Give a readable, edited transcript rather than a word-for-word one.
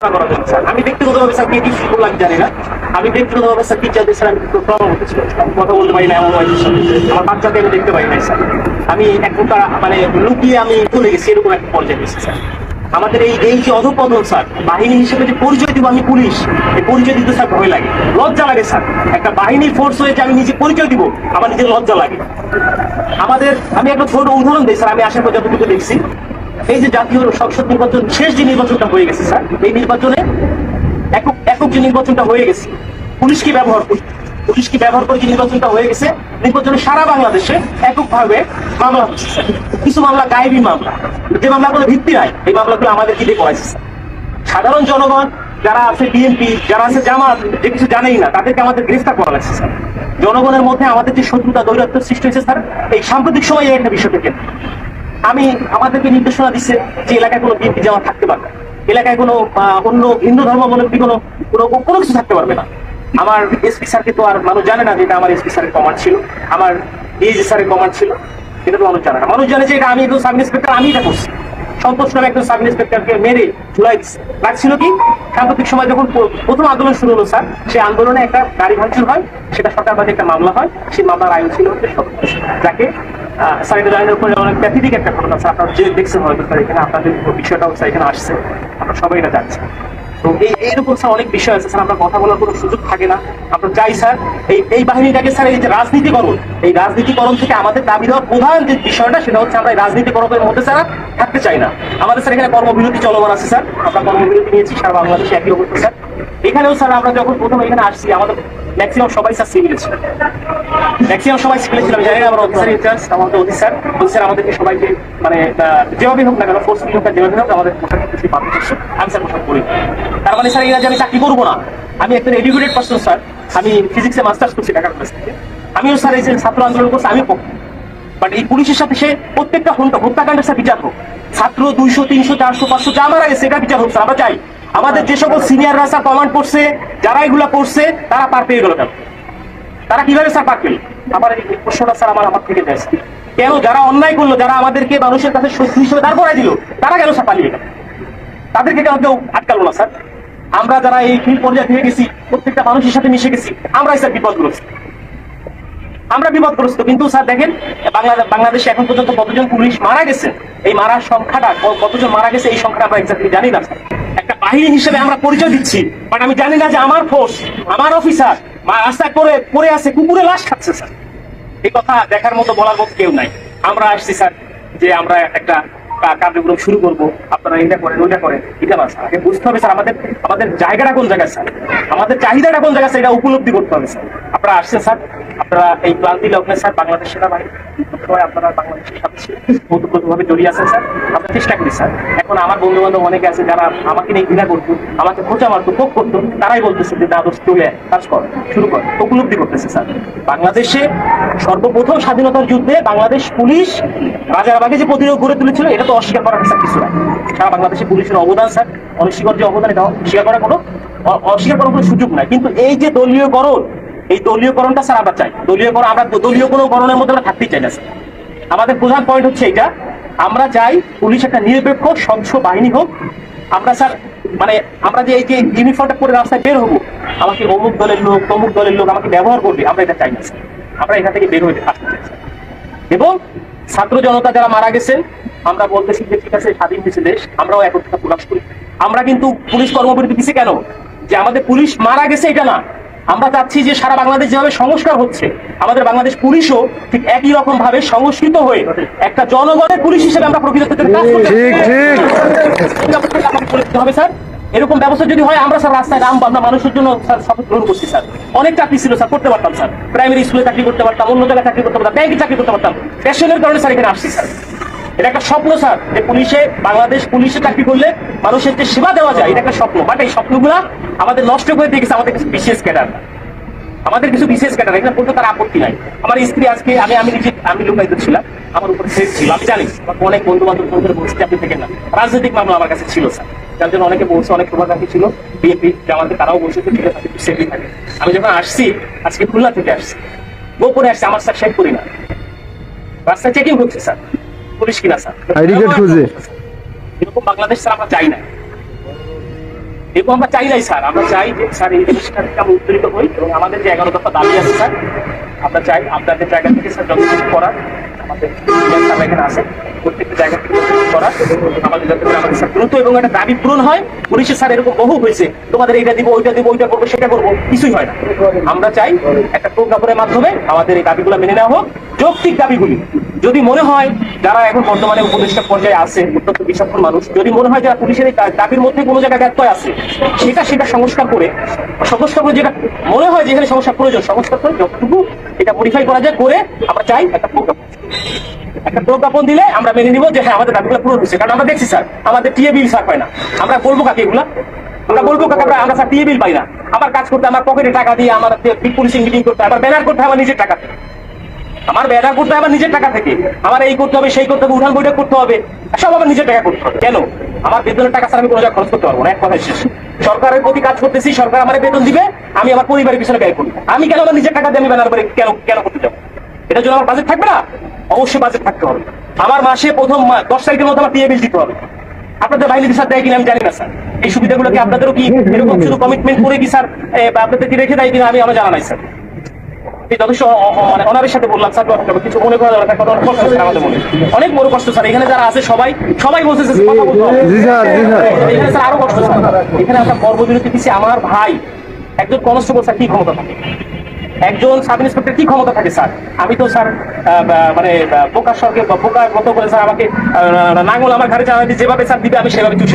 আমি ব্যক্তিগতভাবে স্যার কি করলাম জানি না। আমি ব্যক্তিগতভাবে স্যার টিচারদের স্যার আমি প্রবলেম হতেছিল, কথা বলতে পারি না এমন আমার বাচ্চাকে আমি দেখতে পারি নাই স্যার। আমি এক প্রকার মানে লুকিয়ে আমি চলে গেছি, এরকম একটা পর্যায়ে গেছি স্যার। আমাদের এই যে অধপতন স্যার, বাহিনী হিসেবে যে পরিচয় দিব আমি পুলিশ, এই পরিচয় দিতে স্যার ভয় লাগে, লজ্জা লাগে স্যার। একটা বাহিনীর ফোর্স হয়ে যে আমি নিজে পরিচয় দিব, আমার নিজের লজ্জা লাগে। আমাদের আমি একটা ছোট উদাহরণ দিই স্যার, আমি আসার পর যতটুকু দেখছি, এই যে জাতীয় সংসদ নির্বাচন, শেষ যে নির্বাচনটা হয়ে গেছে স্যার, এই নির্বাচনে একক যে নির্বাচনটা হয়ে গেছে, পুলিশ কি ব্যবহার করে যে নির্বাচনটা হয়ে গেছে, নির্বাচনে সারা বাংলাদেশে এককভাবে মামলা হচ্ছে স্যার। কিছু মামলা গায়েবী মামলা, যে মামলাগুলো ভিত্তি নাই, এই মামলাগুলো আমাদের কি দিয়ে করাইছে স্যার। সাধারণ জনগণ যারা আছে, বিএনপি যারা আছে, জামাত, যে কিছু জানেই না, তাদেরকে আমাদের গ্রেফতার করা লাগছে স্যার। জনগণের মধ্যে আমাদের যে শত্রুতা দৈরাত্ম সৃষ্টি হয়েছে স্যার, এই সাম্প্রতিক সময়ে একটা বিষয় থেকে আমি আমাদেরকে নির্দেশনা দিচ্ছে যে এলাকায় কোনো বিএনপি জামাত থাকতে পারবে, এলাকায় কোনো অন্য হিন্দু ধর্মাবলম্বী কোনো কিছু থাকতে পারবে না। আমার এসপি স্যারকে তো আর মানুষ জানে না যে এটা আমার এসপি স্যারের কমান্ড ছিল, আমার ডিএজি স্যারের কমান্ড ছিল, এটা তো মানুষ জানে না। মানুষ জানে যে এটা আমি একজন সাব ইন্সপেক্টর, আমি এটা করছি। সন্তোষ নামে একজন সাব ইন্সপেক্টরকে মেরে ঝুলাই দিচ্ছে। লাগছিল কি, সাম্প্রতিক সময় যখন প্রথম আন্দোলন শুরু হলো স্যার, সেই আন্দোলনে একটা গাড়ি ভাঙচুর হয়, সেটা সরকারবাদী একটা মামলা হয়। সেই মামলার আয়ু ছিল হচ্ছে সন্তোষ, যাকে স্যার এটা জানানোর পরে অনেক প্যাথেটিক একটা ঘটনা স্যার, আপনারা যে দেখছেন হয়তো স্যার, এখানে আপনাদের বিষয়টাও স্যার এখানে আসছে, আমরা সবাই এটা জানছি। তো এইরকম স্যার অনেক বিষয় আছে স্যার, আমরা কথা বলার কোনো সুযোগ থাকে না। আমরা চাই স্যার এই বাহিনীটাকে স্যার, এই যে রাজনীতিকরণ, এই রাজনীতিকরণ থেকে আমাদের দাবি দেওয়ার প্রধান যে বিষয়টা, সেটা হচ্ছে আমরা এই রাজনীতিকরণের মধ্যে স্যার থাকতে চাই না। আমাদের স্যার এখানে কর্মবিরতি চলমান আছে স্যার, আমরা কর্মবিরতি নিয়েছি সারা বাংলাদেশে একই অবস্থা স্যার। এখানেও স্যার আমরা যখন প্রথম এখানে আসছি, আমাদের ম্যাক্সিমাম সবাই স্যার সিভিল ছিল, ম্যাক্সিমাম সবাই সিভিল ছিলাম। জানি না আমার অফিসার ইনচার্জ, আমাদের অফিসার আমাদেরকে সবাইকে মানে যেভাবে হোক না কেন, ফোর্স হোক যেভাবে হোক, আমাদের পোশাক কিছু পাবলিক করছে, আমি স্যার পোশাক করি। তার মানে স্যার এরা যে আমি চাকরি করবো না, আমি একজন এডুকেটেড পার্সন স্যার, আমি ফিজিক্সে মাস্টার্স করছি ঢাকা কলেজ থেকে। আমিও স্যার এই যে ছাত্র আন্দোলন করছি, আমি পক্ষে। বাট এই পুলিশের সাথে সে প্রত্যেকটা হত্যাকাণ্ডের স্যার বিচার হোক, ছাত্র 200 300 400 500 যা মারা গেছে, এটা বিচার হোক স্যার। আমরা চাই আমাদের যে সকল সিনিয়ররা স্যার কমান্ড করছে, যারা এগুলা করছে, তারা পার পেয়ে গেল কেন? তারা কিভাবে স্যার পার পেল? আবার এই প্রশ্নটা স্যার আমার থেকে দেয়, কেন যারা অন্যায় করলো, যারা আমাদেরকে মানুষের কাছে শত্রু হিসেবে দাঁড় করাই দিল, তারা কেন স্যার পালিয়ে গেল? তাদেরকে কেন কেউ আটকালো না স্যার? আমরা যারা এই ফিল্ড পর্যায়ে থেকে গেছি, প্রত্যেকটা মানুষের সাথে মিশে গেছি, আমরাই স্যার বিপদগ্রস্ত, আমরা বিপদগ্রস্ত। কিন্তু স্যার দেখেন, বাংলাদেশে এখন পর্যন্ত কতজন পুলিশ মারা গেছে, এই মারার সংখ্যাটা, কতজন মারা গেছে এই সংখ্যাটা আমরা এক্স্যাক্টলি জানি না স্যার। একটা বাহিনী হিসেবে আমরা পরিচয় দিচ্ছি, বাট আমি জানি না যে আমার ফোর্স, আমার অফিসার রাস্তায় পড়ে আছে, কুকুরে লাশ খাচ্ছে স্যার। এই কথা দেখার মতো, বলার মতো কেউ নাই। আমরা আসছি স্যার যে আমরা একটা কার্যক্রম শুরু করবো, আপনারা এটা করেন ওইটা করেন, এটা না স্যার। আগে বুঝতে হবে স্যার আমাদের জায়গাটা কোন জায়গায় স্যার, আমাদের চাহিদাটা কোন জায়গায় স্যার, এটা উপলব্ধি করতে হবে স্যার। আপনারা আসছেন স্যার, আপনারা এই ক্লান্তি লগ্নে স্যার বাংলাদেশ সেনাবাহিনী আপনারা বাংলাদেশের সাথে ওতপ্রোতভাবে জড়িয়ে আছেন স্যার। আমরা চেষ্টা করি স্যার। এখন আমার বন্ধু বান্ধব অনেকে আছে যারা আমাকে নিয়ে ঘৃণা করতো, আমাকে খোঁচা মারতো, ক্ষোভ করতো, তারাই বলতেছে যে দাদোস চলে কাজ কর, শুরু কর, উপলব্ধি করতেছে স্যার। বাংলাদেশে সর্বপ্রথম স্বাধীনতার যুদ্ধে বাংলাদেশ পুলিশ রাজারবাগে যে প্রতিরোধ গড়ে তুলেছিল, এটা তো অস্বীকার করার স্যার কিছু নাই। সারা বাংলাদেশে পুলিশের অবদান স্যার, অনস্বীকার যে অবদান, এটা অস্বীকার করার কোনো সুযোগ নাই। কিন্তু এই যে দলীয়করণ, এই দলীয়করণটা স্যার আমরা চাই। আমরা দলীয় কোনো গণনের মধ্যে আমরা থাকতেই চাই না স্যার। আমাদের প্রধান পয়েন্ট হচ্ছে এইটা, আমরা চাই পুলিশ একটা নিরপেক্ষ স্বচ্ছ বাহিনী হোক। আমরা স্যার মানে আমরা যে এই যে ইউনিফর্মটা পরে রাস্তায় বের হবো, আমাকে অমুক দলের লোক তমুক দলের লোক আমাকে ব্যবহার করবে, আমরা এটা চাই না স্যার। আমরা এখান থেকে বের হয়ে আসতে চাই স্যার। এবং ছাত্র জনতা যারা মারা গেছেন, আমরা বলতেছি যে ঠিক আছে, স্বাধীন হয়েছে দেশ, আমরাও একত্রতা প্রকাশ করি। আমরা কিন্তু পুলিশ কর্মবিরতি দিচ্ছি কেন? যে আমাদের পুলিশ মারা গেছে এটা না, আমরা চাচ্ছি যে সারা বাংলাদেশ যেভাবে সংস্কার হচ্ছে, আমাদের বাংলাদেশ পুলিশও ঠিক একই রকম ভাবে সংস্কৃত হয়ে একটা জনগণের পুলিশ হিসেবে আমরা প্রকৃত কাজ করতে হবে স্যার। এরকম ব্যবস্থা যদি হয়, আমরা স্যার রাস্তায় নামবো, আমরা মানুষের জন্য স্যার শপথ গ্রহণ করছি স্যার। অনেক চাকরি ছিল স্যার, করতে পারতাম স্যার, প্রাইমারি স্কুলে চাকরি করতে পারতাম, অন্য জায়গায় চাকরি করতে পারতাম, ব্যাংকে চাকরি করতে পারতাম। প্যাশনের কারণে স্যার এখানে আসছি স্যার। এটা একটা স্বপ্ন স্যার, যে বাংলাদেশ পুলিশে চাকরি করলে মানুষের যে সেবা দেওয়া যায়, এটা একটা স্বপ্ন। বাট এই স্বপ্নগুলা আমাদের নষ্ট করে দিয়ে গেছে আমাদের কিছু বিশেষ ক্যাডার, এখানে বলতে তার আপত্তি নাই। আমার স্ত্রী আজকে আমি লুকায়িত ছিলাম, আমার উপর সেফ ছিল, আমি জানি। অনেক বন্ধু বান্ধব বলছি আপনি থেকে না, রাজনৈতিক মামলা আমার কাছে ছিল স্যার, যার জন্য অনেকে বলছে, অনেক শুভাকাঙ্ক্ষী ছিল বিএনপি জামাতে, তারাও বলছে যে ঠিক আছে একটু সেফই থাকে। আমি যখন আসছি, আজকে খুলনা থেকে আসছি, গোপনে আসছি, আমার স্যার শেখ করি না, রাস্তায় চেকিং হচ্ছে স্যার, পুলিশ কিনা স্যার, এরকম বাংলাদেশ স্যার আমরা চাই না। এরকম আমরা চাই নাই স্যার, আমরা চাই যে স্যার এই জিনিসটা থেকে আমরা উত্তরিত হই এবং আমাদের যে 11 দফা দাবি আছে স্যার, আমরা চাই আপনাদের জায়গা থেকে স্যার যত কিছু করার আমাদের স্যার এখানে আছে, প্রত্যেকটা জায়গা থেকে যত কিছু করার আমাদের যাতে করে আমাদের স্যার দ্রুত এবং একটা দাবি পূরণ হয়। পুলিশের স্যার এরকম বহু হয়েছে, তোমাদের এইটা দিব, ওইটা দিব, ওইটা করবো, সেটা করবো, কিছুই হয় না। আমরা চাই একটা প্রজ্ঞাপনের মাধ্যমে আমাদের এই দাবিগুলো মেনে নেওয়া হোক, যৌক্তিক দাবিগুলি। যদি মনে হয় যারা এখন বর্তমানে উপদেষ্টা পর্যায়ে আছে, অত্যন্ত বিচক্ষণ মানুষ, যদি মনে হয় যারা পুলিশের এই দাবির মধ্যে কোনো জায়গায় ব্যত্যয় আছে, সেটা সংস্কার করে যেটা মনে হয় যেখানে সংস্কার প্রয়োজন, সংস্কার করে যতটুকু এটা মডিফাই করা যায় করে আমরা চাই একটা প্রজ্ঞাপন দিলে আমরা মেনে নিব যে হ্যাঁ আমাদের দাবিগুলো পূরণ হচ্ছে। কারণ আমরা দেখছি স্যার আমাদের টিএ বিল স্যার পাই না, আমরা বলবো কাকে এগুলা, আমরা বলবো কাকে আমরা স্যার টিএ বিল পাই না। আমার কাজ করতে আমার পকেটে টাকা দিয়ে আমার পুলিশিং মিটিং করতে হয়, আমার ব্যানার করতে হয় আমার নিজের টাকা থেকে, আমার ব্যানার করতে হবে আমার নিজের টাকা থেকে, আমার এই করতে হবে সেই করতে হবে, উঠান বৈঠক করতে হবে, সব আমার নিজের টাকা করতে হবে। কেন? আমার বেতনের টাকা স্যার আমি কোনো জায়গায় খরচ করতে পারবো না, এক কথায় শেষ। সরকারের প্রতি কাজ করতেছি, সরকার আমার বেতন দিবে, আমি আমার পরিবারের পিছনে ব্যয় করি, আমি কেন আমার নিজের টাকা দিয়ে আমি ব্যানার করে কেন করতে যাবো? এটার জন্য আমার বাজেট থাকবে না? অবশ্যই বাজেট থাকতে হবে। আমার মাসে প্রথম 10 তারিখের মধ্যে আমার টিএ বিল দিতে হবে। আপনাদের বাহিনীর স্যার দেয় কিনা আমি জানি না স্যার, এই সুবিধাগুলো কি আপনাদেরও কি এরকম শুধু কমিটমেন্ট করে কি স্যার আপনাদের কি রেখে দেয় কিনা আমি জানা নাই স্যার। যথেষ্ট মানে অনারের সাথে বললাম স্যার, কিছু মনে করা দরকার, অনেক কষ্ট স্যার আমাদের মনে, অনেক বড় কষ্ট স্যার। এখানে যারা আছে সবাই বলতেছে কথা বলতে হবে। এখানে স্যার আরো কষ্ট স্যার, এখানে একটা কর্মবিরতি দিচ্ছে আমার ভাই, একজন কনস্টেবল স্যার কি ক্ষমতা থাকে, একজন সাব ইন্সপেক্টর কি ক্ষমতা থাকে স্যার? আমি তো স্যার মানে বোকার সরকার বোকার মতো করে স্যার আমাকে নাঙ্গল আমার ঘাড়ে চালাতে যেভাবে স্যার দিবে আমি সেভাবে চুষে